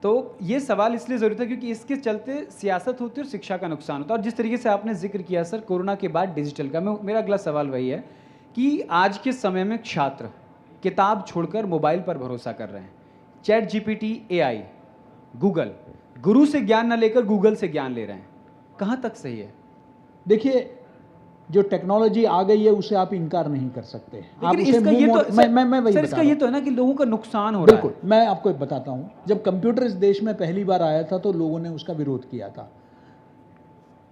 तो ये सवाल इसलिए ज़रूरी था क्योंकि इसके चलते सियासत होती है और शिक्षा का नुकसान होता है। और जिस तरीके से आपने जिक्र किया सर कोरोना के बाद डिजिटल का, मेरा अगला सवाल वही है कि आज के समय में छात्र किताब छोड़कर मोबाइल पर भरोसा कर रहे हैं। चैट जीपीटी, एआई, गूगल, गुरु से ज्ञान न लेकर गूगल से ज्ञान ले रहे हैं। कहाँ तक सही है? देखिए, जो टेक्नोलॉजी आ गई है उसे आप इनकार नहीं कर सकते। आप लेकिन उसे इसका ये तो मैं वही सर बता इसका रहा ये हूं। तो है ना कि लोगों का नुकसान हो रहा है। बिल्कुल, मैं आपको बताता हूं। जब कंप्यूटर इस देश में पहली बार आया था तो लोगों ने उसका विरोध किया था,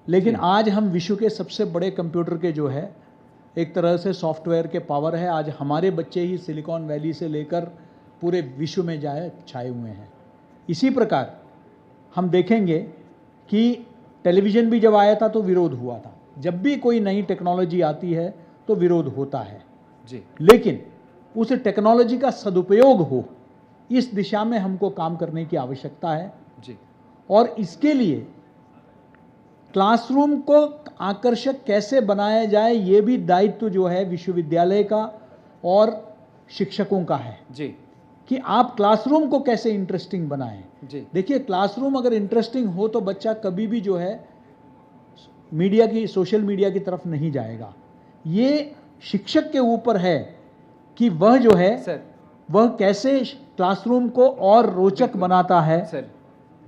लेकिन आज हम विश्व के सबसे बड़े कंप्यूटर के जो है एक तरह से सॉफ्टवेयर के पावर है। आज हमारे बच्चे ही सिलिकॉन वैली से लेकर पूरे विश्व में छाए हुए हैं। इसी प्रकार हम देखेंगे कि टेलीविज़न भी जब आया था तो विरोध हुआ था। जब भी कोई नई टेक्नोलॉजी आती है तो विरोध होता है जी, लेकिन उस टेक्नोलॉजी का सदुपयोग हो, इस दिशा में हमको काम करने की आवश्यकता है जी। और इसके लिए क्लासरूम को आकर्षक कैसे बनाया जाए, ये भी दायित्व जो है विश्वविद्यालय का और शिक्षकों का है जी, कि आप क्लासरूम को कैसे इंटरेस्टिंग बनाएं। जी। देखिए, क्लासरूम अगर इंटरेस्टिंग हो तो बच्चा कभी भी जो है सोशल मीडिया की तरफ नहीं जाएगा। ये शिक्षक के ऊपर है कि वह जो है सर, वह कैसे क्लासरूम को और रोचक बनाता है, सर,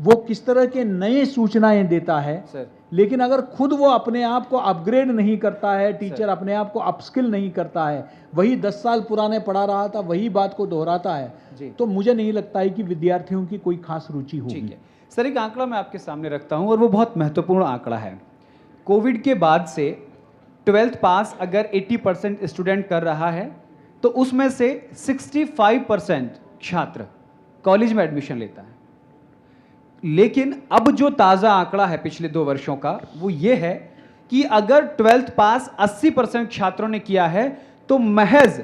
वो किस तरह के नए सूचनाएं देता है। सर, लेकिन अगर खुद वो अपने आप को अपग्रेड नहीं करता है, टीचर अपने आप को अपस्किल नहीं करता है, वही 10 साल पुराने पढ़ा रहा था वही बात को दोहराता है, तो मुझे नहीं लगता है कि विद्यार्थियों की कोई खास रुचि होगी। ठीक है सर, एक आंकड़ा मैं आपके सामने रखता हूं और वो बहुत महत्वपूर्ण आंकड़ा है। कोविड के बाद से 12th पास अगर 80% स्टूडेंट कर रहा है तो उसमें से 65% छात्र कॉलेज में एडमिशन लेता है। लेकिन अब जो ताज़ा आंकड़ा है पिछले 2 वर्षों का वो ये है कि अगर 12th पास 80% छात्रों ने किया है तो महज,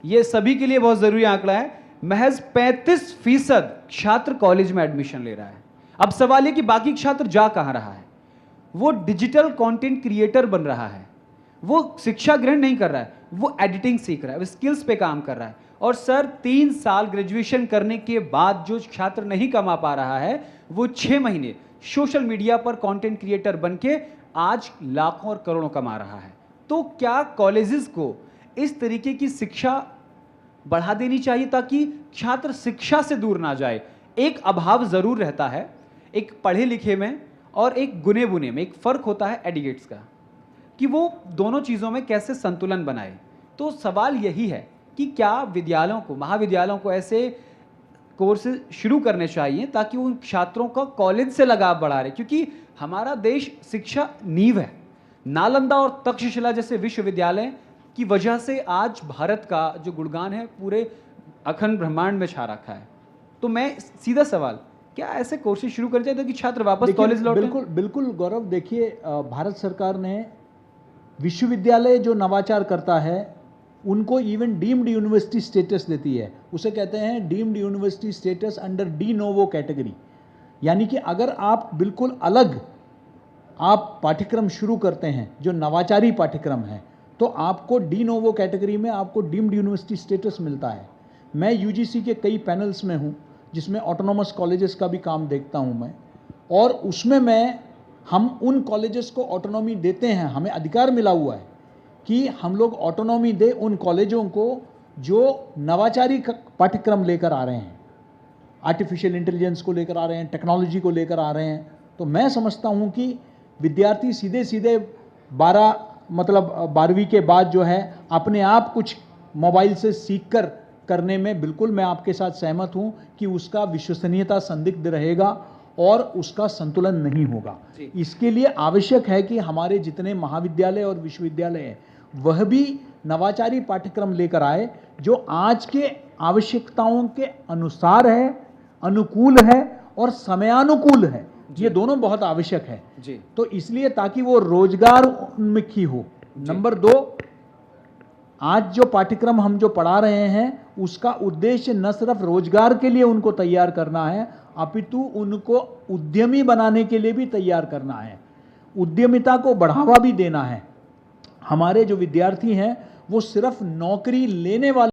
ये सभी के लिए बहुत ज़रूरी आंकड़ा है, महज 35% छात्र कॉलेज में एडमिशन ले रहा है। अब सवाल है कि बाकी छात्र जा कहाँ रहा है? वो डिजिटल कंटेंट क्रिएटर बन रहा है, वो शिक्षा ग्रहण नहीं कर रहा है, वो एडिटिंग सीख रहा है, वो स्किल्स पे काम कर रहा है। और सर 3 साल ग्रेजुएशन करने के बाद जो छात्र नहीं कमा पा रहा है वो 6 महीने सोशल मीडिया पर कंटेंट क्रिएटर बन के आज लाखों और करोड़ों कमा रहा है। तो क्या कॉलेजेस को इस तरीके की शिक्षा बढ़ा देनी चाहिए ताकि छात्र शिक्षा से दूर ना जाए? एक अभाव ज़रूर रहता है, एक पढ़े लिखे में और एक गुने बुने में एक फ़र्क होता है एडिगेट्स का, कि वो दोनों चीज़ों में कैसे संतुलन बनाए। तो सवाल यही है कि क्या विद्यालयों को, महाविद्यालयों को ऐसे कोर्सेज शुरू करने चाहिए ताकि उन छात्रों का कॉलेज से लगाव बढ़ा रहे, क्योंकि हमारा देश शिक्षा नींव है। नालंदा और तक्षशिला जैसे विश्वविद्यालय की वजह से आज भारत का जो गुणगान है पूरे अखंड ब्रह्मांड में छा रखा है। तो मैं सीधा सवाल, क्या ऐसे कोर्सेज शुरू कर चाहिए कि छात्र वापस कॉलेज लौटें? बिल्कुल बिल्कुल गौरव, देखिए भारत सरकार ने विश्वविद्यालय जो नवाचार करता है उनको इवन डीम्ड यूनिवर्सिटी स्टेटस देती है। उसे कहते हैं deemed university status under de novo category. यानी कि अगर आप बिल्कुल अलग आप पाठ्यक्रम शुरू करते हैं जो नवाचारी पाठ्यक्रम है तो आपको डी नोवो कैटेगरी में आपको डीम्ड यूनिवर्सिटी स्टेटस मिलता है। मैं यूजीसी के कई पैनल्स में हूँ जिसमें ऑटोनॉमस कॉलेजेस का भी काम देखता हूँ मैं, और उसमें हम उन कॉलेजेस को ऑटोनॉमी देते हैं, हमें अधिकार मिला हुआ है कि हम लोग ऑटोनॉमी दे उन कॉलेजों को जो नवाचारी पाठ्यक्रम लेकर आ रहे हैं, आर्टिफिशियल इंटेलिजेंस को लेकर आ रहे हैं, टेक्नोलॉजी को लेकर आ रहे हैं। तो मैं समझता हूँ कि विद्यार्थी सीधे सीधे 12वीं के बाद जो है अपने आप कुछ मोबाइल से सीखकर करने में बिल्कुल मैं आपके साथ सहमत हूँ कि उसका विश्वसनीयता संदिग्ध रहेगा और उसका संतुलन नहीं होगा। इसके लिए आवश्यक है कि हमारे जितने महाविद्यालय और विश्वविद्यालय हैं वह भी नवाचारी पाठ्यक्रम लेकर आए जो आज के आवश्यकताओं के अनुसार है, अनुकूल है और समयानुकूल है। ये दोनों बहुत आवश्यक है जी। तो इसलिए ताकि वो रोजगार उन्मुखी हो। नंबर 2, आज जो पाठ्यक्रम हम जो पढ़ा रहे हैं उसका उद्देश्य न सिर्फ रोजगार के लिए उनको तैयार करना है अपितु उनको उद्यमी बनाने के लिए भी तैयार करना है, उद्यमिता को बढ़ावा भी देना है। हमारे जो विद्यार्थी हैं वो सिर्फ नौकरी लेने वाले